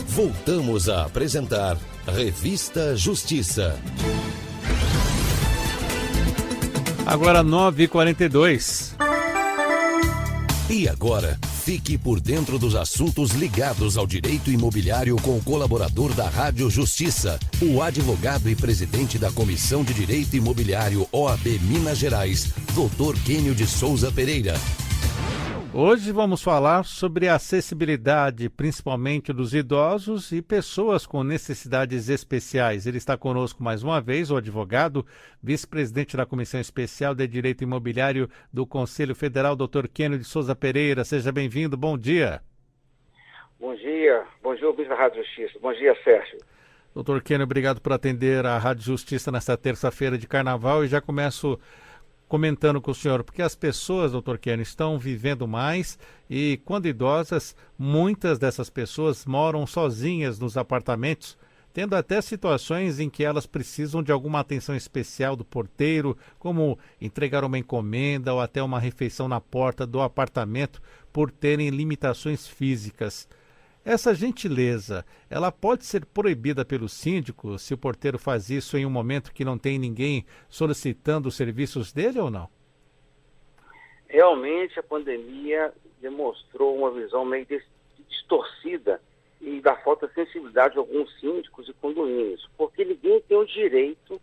Voltamos a apresentar Revista Justiça. Agora 9h42. E agora, fique por dentro dos assuntos ligados ao direito imobiliário com o colaborador da Rádio Justiça, o advogado e presidente da Comissão de Direito Imobiliário OAB Minas Gerais, Dr. Quênio de Souza Pereira. Hoje vamos falar sobre a acessibilidade, principalmente dos idosos e pessoas com necessidades especiais. Ele está conosco mais uma vez, o advogado, vice-presidente da Comissão Especial de Direito Imobiliário do Conselho Federal, Dr. Quênio de Souza Pereira. Seja bem-vindo, bom dia. Bom dia, ouvinte da Rádio Justiça. Bom dia, Sérgio. Dr. Quênio, obrigado por atender a Rádio Justiça nesta terça-feira de Carnaval e já começo comentando com o senhor, porque as pessoas, doutor Quênio, estão vivendo mais e, quando idosas, muitas dessas pessoas moram sozinhas nos apartamentos, tendo até situações em que elas precisam de alguma atenção especial do porteiro, como entregar uma encomenda ou até uma refeição na porta do apartamento, por terem limitações físicas. Essa gentileza, ela pode ser proibida pelo síndico se o porteiro faz isso em um momento que não tem ninguém solicitando os serviços dele ou não? Realmente a pandemia demonstrou uma visão meio distorcida e da falta de sensibilidade de alguns síndicos e condomínios, porque ninguém tem o direito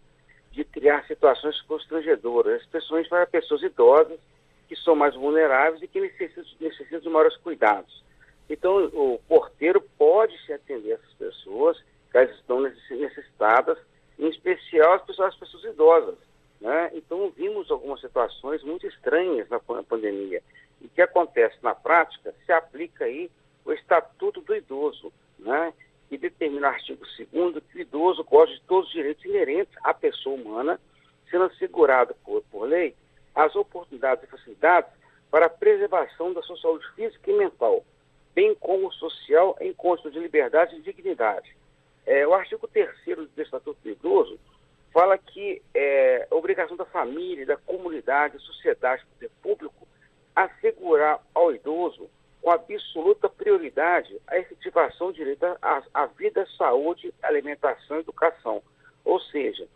de criar situações constrangedoras, especialmente para pessoas idosas que são mais vulneráveis e que necessitam de maiores cuidados. Então, o porteiro pode se atender a essas pessoas que elas estão necessitadas, em especial as pessoas idosas, né? Então, vimos algumas situações muito estranhas na pandemia. E o que acontece na prática, se aplica aí o Estatuto do Idoso, né? Que determina no artigo 2º que o idoso goza de todos os direitos inerentes à pessoa humana, sendo assegurado por lei as oportunidades e facilidades para a preservação da sua saúde física e mental, bem como social, em condições de liberdade e dignidade. O artigo 3º do Estatuto do Idoso fala que é obrigação da família, da comunidade, da sociedade, do poder público, assegurar ao idoso, com absoluta prioridade, a efetivação do direito à vida, saúde, alimentação e educação. Ou seja,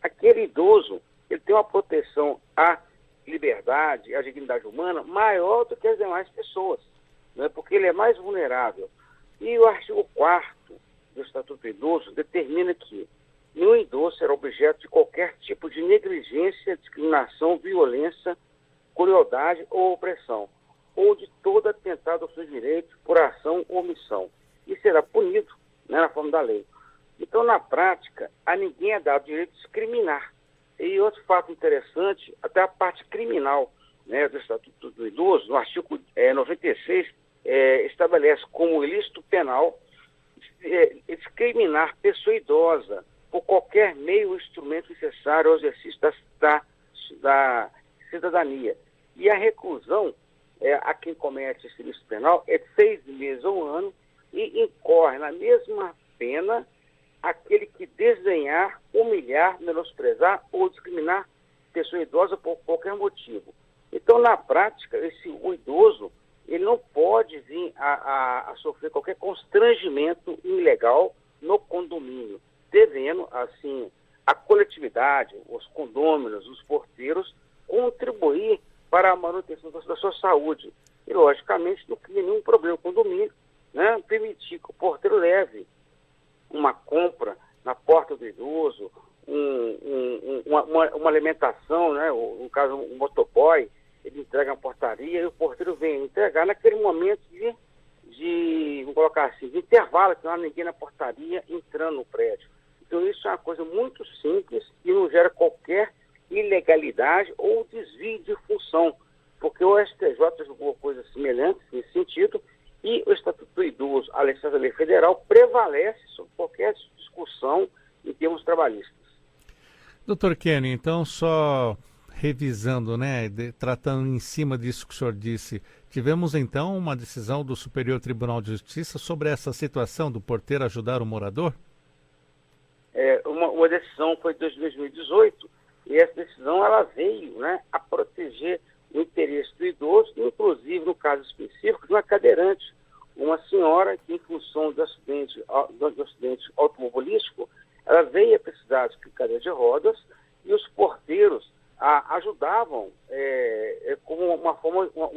aquele idoso, ele tem uma proteção à liberdade, à dignidade humana maior do que as demais pessoas, né, porque ele é mais vulnerável. E o artigo 4º do Estatuto do Idoso determina que nenhum idoso será objeto de qualquer tipo de negligência, discriminação, violência, crueldade ou opressão, ou de todo atentado aos seus direitos por ação ou omissão, e será punido, né, na forma da lei. Então, na prática, a ninguém é dado o direito de discriminar. E outro fato interessante, até a parte criminal, né, do Estatuto do Idoso, no artigo 96, estabelece como ilícito penal discriminar pessoa idosa por qualquer meio ou instrumento necessário ao exercício da cidadania. E a reclusão a quem comete esse ilícito penal é de 6 meses ou 1 ano e incorre na mesma pena aquele que desdenhar, humilhar, menosprezar ou discriminar pessoa idosa por qualquer motivo. Então, na prática, o idoso ele não pode vir a sofrer qualquer constrangimento ilegal no condomínio, devendo, assim, a coletividade, os condôminos, os porteiros, contribuir para a manutenção da sua saúde. E, logicamente, não cria nenhum problema no condomínio, né? Permitir que o porteiro leve uma compra na porta do idoso, uma alimentação, né? No caso, um motoboy, ele entrega uma portaria e o porteiro vem entregar naquele momento vamos colocar assim, de intervalo, que não há ninguém na portaria entrando no prédio. Então isso é uma coisa muito simples e não gera qualquer ilegalidade ou desvio de função, porque o STJ julgou coisas semelhantes nesse sentido e o Estatuto do Idoso, a Lei Federal, prevalece sobre qualquer discussão em termos trabalhistas. Doutor Quênio, então só revisando, né, tratando em cima disso que o senhor disse, tivemos então uma decisão do Superior Tribunal de Justiça sobre essa situação do porteiro ajudar o morador? Uma decisão foi de 2018 e essa decisão ela veio, né, a proteger o interesse do idoso, inclusive no caso específico de uma cadeirante, uma senhora que, em função do acidente automobilístico, ela veio a precisar de cadeira de rodas e os porteiros ajudavam como uma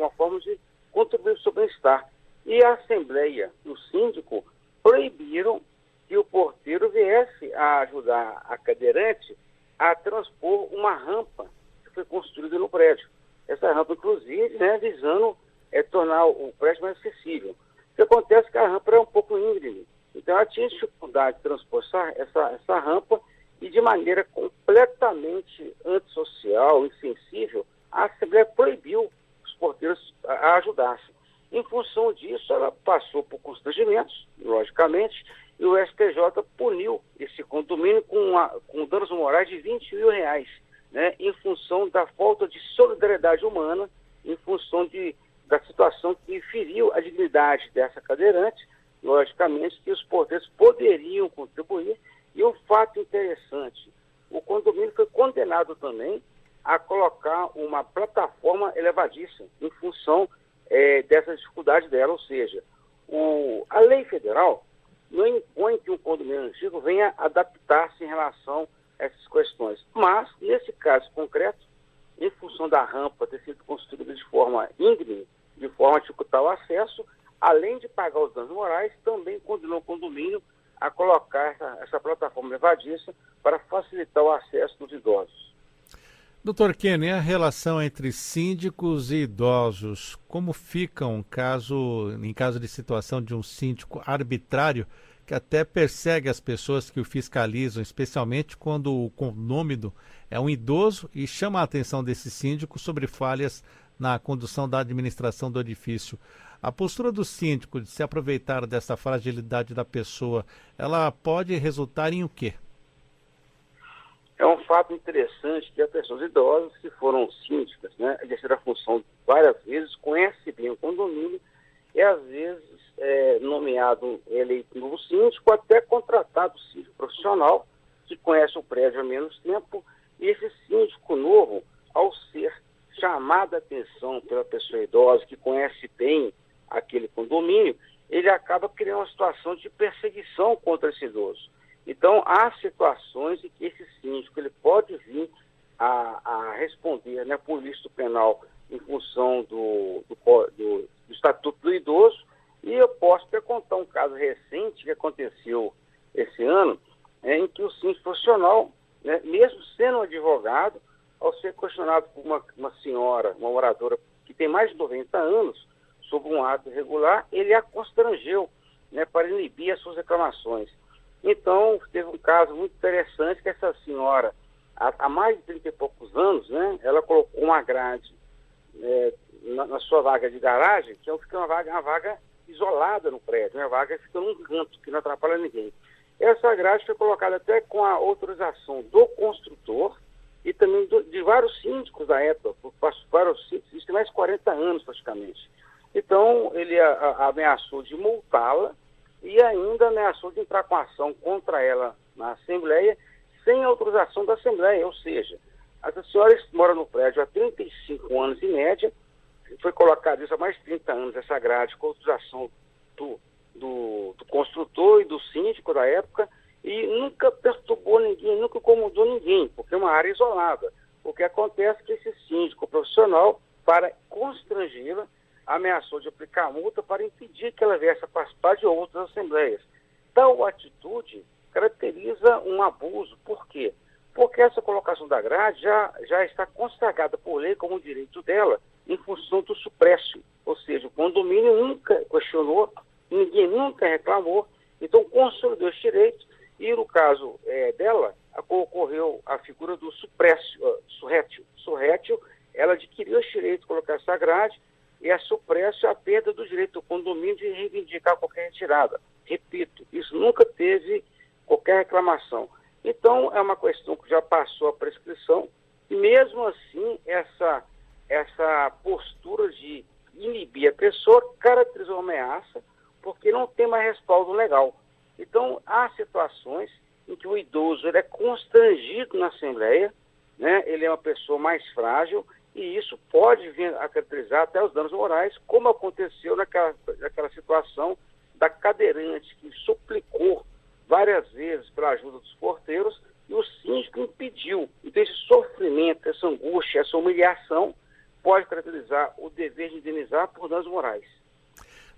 forma de contribuir para o seu bem-estar. E a Assembleia e o síndico proibiram que o porteiro viesse a ajudar a cadeirante a transpor uma rampa que foi construída no prédio. Essa rampa, inclusive, visando tornar o prédio mais acessível. O que acontece é que a rampa era um pouco íngreme. Então, ela tinha dificuldade de transpor essa rampa e, de maneira completamente antissocial, insensível, a Assembleia proibiu os porteiros a ajudassem. Em função disso, ela passou por constrangimentos, logicamente, e o STJ puniu esse condomínio com danos morais de R$20 mil, em função da falta de solidariedade humana, em função da situação que feriu a dignidade dessa cadeirante, logicamente que os porteiros poderiam contribuir. E um fato interessante, o condomínio foi condenado também a colocar uma plataforma elevadiça em função dessa dificuldade dela, ou seja, a lei federal não impõe que um condomínio antigo venha adaptar-se em relação a essas questões. Mas, nesse caso concreto, em função da rampa ter sido construída de forma íngreme, de forma a dificultar o acesso, além de pagar os danos morais, também condenou o condomínio a colocar essa plataforma levadiça para facilitar o acesso dos idosos. Doutor Kenny, a relação entre síndicos e idosos, como fica em caso de situação de um síndico arbitrário que até persegue as pessoas que o fiscalizam, especialmente quando o condômino é um idoso e chama a atenção desse síndico sobre falhas na condução da administração do edifício. A postura do síndico de se aproveitar dessa fragilidade da pessoa, ela pode resultar em o quê? É um fato interessante que as pessoas idosas que foram síndicas, exerceram a função várias vezes, conhecem bem o condomínio e às vezes eleito novo síndico, até contratado síndico profissional que conhece o prédio há menos tempo, e esse síndico novo, ao ser chamado a atenção pela pessoa idosa que conhece bem aquele condomínio, ele acaba criando uma situação de perseguição contra esse idoso. Então, há situações em que esse síndico ele pode vir a responder por ilícito penal em função do Estatuto do Idoso, e eu posso até contar um caso recente que aconteceu esse ano, em que o síndico profissional, mesmo sendo um advogado, ao ser questionado por uma senhora, uma moradora que tem mais de 90 anos, sobre um ato irregular, ele a constrangeu para inibir as suas reclamações. Então, teve um caso muito interessante que essa senhora, há mais de 30 e poucos anos, ela colocou uma grade na sua vaga de garagem, que fica uma vaga isolada no prédio, uma vaga que fica num canto, que não atrapalha ninguém. Essa grade foi colocada até com a autorização do construtor e também de vários síndicos da época, vários síndicos, isso tem mais de 40 anos praticamente. Então, ele ameaçou de multá-la e ainda ameaçou de entrar com ação contra ela na Assembleia, sem autorização da Assembleia, ou seja, essa senhora mora no prédio há 35 anos em média, foi colocado isso há mais de 30 anos, essa grade, com autorização do construtor e do síndico da época, e nunca perturbou ninguém, nunca incomodou ninguém, porque é uma área isolada. O que acontece é que esse síndico profissional, para constrangê-la, ameaçou de aplicar multa para impedir que ela viesse a participar de outras assembleias. Tal atitude caracteriza um abuso. Por quê? Porque essa colocação da grade já está consagrada por lei como direito dela em função do suprécio. Ou seja, o condomínio nunca questionou, ninguém nunca reclamou, então consolidou esse direito e no caso dela ocorreu a figura do surrétil. Surrétil, ela adquiriu esse direito de colocar essa grade e a suprécio a perda do direito do condomínio de reivindicar qualquer retirada. Repito, isso nunca teve qualquer reclamação. Então, é uma questão que já passou a prescrição e mesmo assim essa postura de inibir a pessoa caracterizou uma ameaça porque não tem mais respaldo legal. Então, há situações em que o idoso ele é constrangido na Assembleia, ele é uma pessoa mais frágil e isso pode vir a caracterizar até os danos morais, como aconteceu naquela situação da cadeirante que suplicou várias vezes pela ajuda dos porteiros e o síndico impediu. Então esse sofrimento, essa angústia, essa humilhação pode caracterizar o dever de indenizar por danos morais.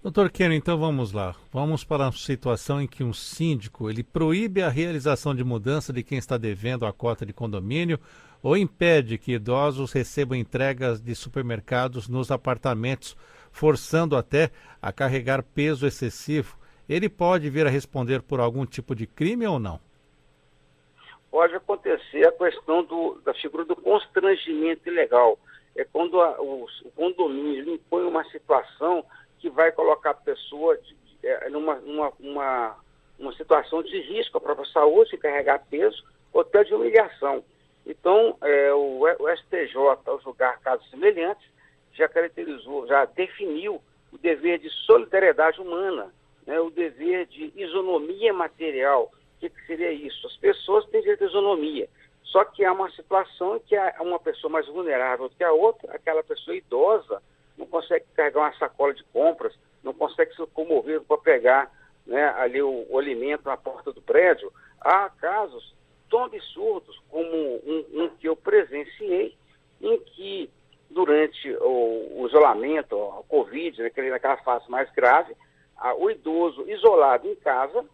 Doutor Kênio, então vamos lá. Vamos para uma situação em que um síndico ele proíbe a realização de mudança de quem está devendo a cota de condomínio ou impede que idosos recebam entregas de supermercados nos apartamentos, forçando até a carregar peso excessivo. Ele pode vir a responder por algum tipo de crime ou não? Pode acontecer a questão da figura do constrangimento ilegal. É quando o condomínio impõe uma situação que vai colocar a pessoa numa situação de risco à própria saúde, de carregar peso, ou até de humilhação. Então, o STJ, ao julgar casos semelhantes, já definiu o dever de solidariedade humana, né, o dever de isonomia material. O que seria isso? As pessoas têm direito à isonomia, só que há uma situação em que há uma pessoa mais vulnerável do que a outra, aquela pessoa idosa, não consegue carregar uma sacola de compras, não consegue se comover para pegar, né, ali o alimento na porta do prédio. Há casos tão absurdos como um que eu presenciei, em que durante o isolamento, a Covid, naquela fase mais grave, o idoso isolado em casa,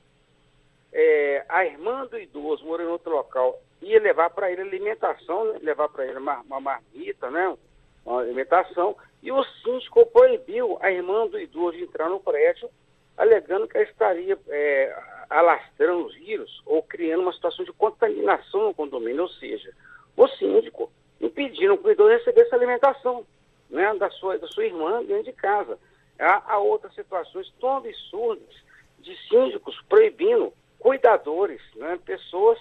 a irmã do idoso morando em outro local ia levar para ele alimentação, né, levar para ele uma marmita, né, uma alimentação, e o síndico proibiu a irmã do idoso de entrar no prédio, alegando que ela estaria alastrando os vírus ou criando uma situação de contaminação no condomínio, ou seja, o síndico impedindo que o idoso recebesse alimentação, né, da sua irmã dentro de casa. Há outras situações tão absurdas de síndicos proibindo cuidadores, né, pessoas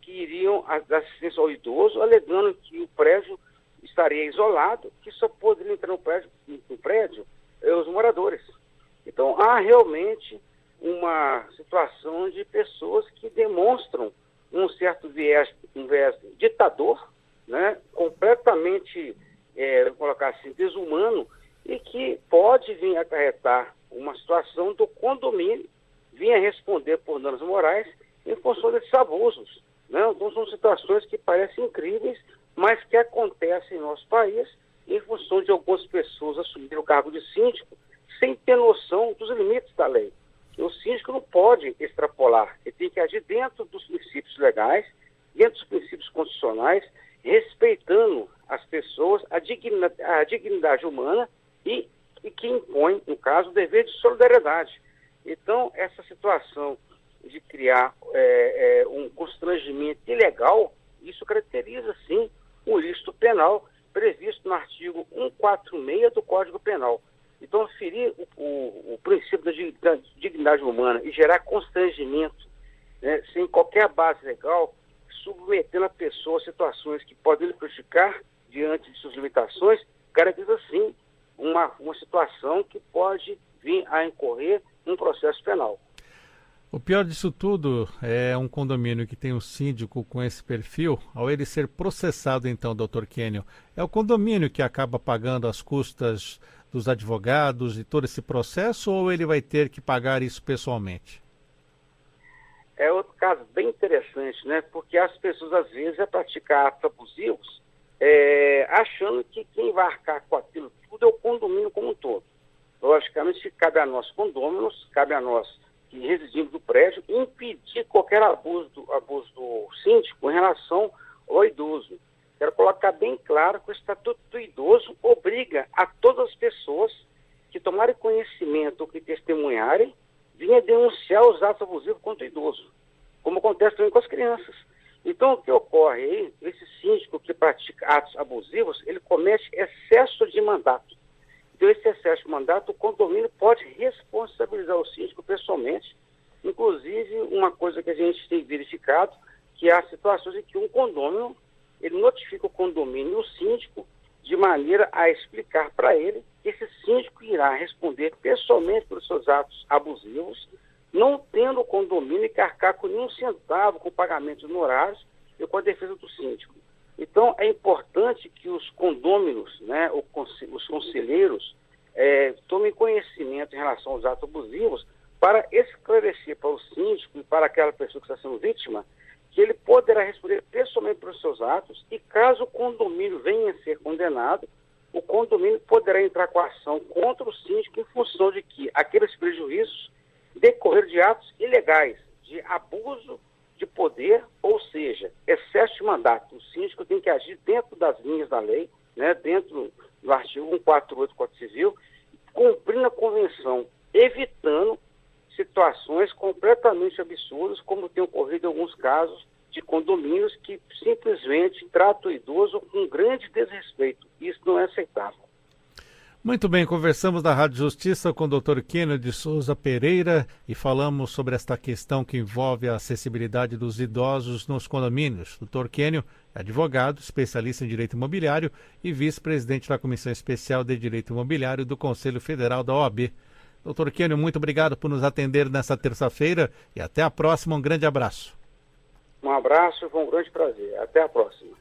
que iriam dar assistência ao idoso, alegando que o prédio estaria isolado, que só poderiam entrar no prédio os moradores. Então, há realmente uma situação de pessoas que demonstram um certo viés ditador, né, completamente, vou colocar assim, desumano, e que pode vir a acarretar uma situação do condomínio vir a responder por danos morais em função desses abusos, né? Então, são situações que parecem incríveis, mas que acontecem em nosso país em função de algumas pessoas assumirem o cargo de síndico sem ter noção dos limites da lei. O síndico não pode extrapolar, ele tem que agir dentro dos princípios legais, dentro dos princípios constitucionais, respeitando as pessoas, a dignidade humana e que impõe, no caso, o dever de solidariedade. Então, essa situação de criar um constrangimento ilegal, isso caracteriza, sim, o ilícito penal previsto no artigo 146 do Código Penal. Então, ferir o princípio da dignidade humana e gerar constrangimento, né, sem qualquer base legal, submetendo a pessoa a situações que podem lhe prejudicar diante de suas limitações, caracteriza, sim, uma situação que pode vir a incorrer um processo penal. O pior disso tudo é um condomínio que tem um síndico com esse perfil, ao ele ser processado, então, doutor Kênio, é o condomínio que acaba pagando as custas dos advogados e todo esse processo, ou ele vai ter que pagar isso pessoalmente? É outro caso bem interessante, né? Porque as pessoas, às vezes, praticar atos abusivos, achando que quem vai arcar com aquilo tudo é o condomínio como um todo. Logicamente, cabe a nós condôminos, cabe a nós que residimos no prédio, impedir qualquer abuso do síndico em relação ao idoso. Quero colocar bem claro que o Estatuto do Idoso obriga a todas as pessoas que tomarem conhecimento ou que testemunharem, vinha denunciar os atos abusivos contra o idoso, como acontece também com as crianças. Então, o que ocorre aí, esse síndico que pratica atos abusivos, ele comete excesso de mandato. Então, esse excesso de mandato, o condomínio pode responsabilizar o síndico pessoalmente. Inclusive, uma coisa que a gente tem verificado, que há situações em que um condômino, ele notifica o condomínio e o síndico de maneira a explicar para ele que esse síndico irá responder pessoalmente pelos seus atos abusivos, não tendo o condomínio que arcar com nenhum centavo com o pagamento de honorários e com a defesa do síndico. Então, é importante que os condôminos, né, os conselheiros, tomem conhecimento em relação aos atos abusivos para esclarecer para o síndico e para aquela pessoa que está sendo vítima que ele poderá responder pessoalmente pelos seus atos e caso o condomínio venha a ser condenado, o condomínio poderá entrar com a ação contra o síndico em função de que aqueles prejuízos decorreram de atos ilegais, de abuso de poder, ou seja, excesso de mandato. O síndico tem que agir dentro das linhas da lei, né, dentro do artigo 148 do Código Civil, cumprindo a convenção, evitando situações completamente absurdas, como tem ocorrido em alguns casos de condomínios que simplesmente tratam o idoso com grande desrespeito. Isso não é aceitável. Muito bem, conversamos da Rádio Justiça com o Dr. Kênio de Souza Pereira e falamos sobre esta questão que envolve a acessibilidade dos idosos nos condomínios. Dr. Kênio é advogado, especialista em direito imobiliário e vice-presidente da Comissão Especial de Direito Imobiliário do Conselho Federal da OAB. Dr. Kênio, muito obrigado por nos atender nesta terça-feira e até a próxima. Um grande abraço. Um abraço e foi um grande prazer. Até a próxima.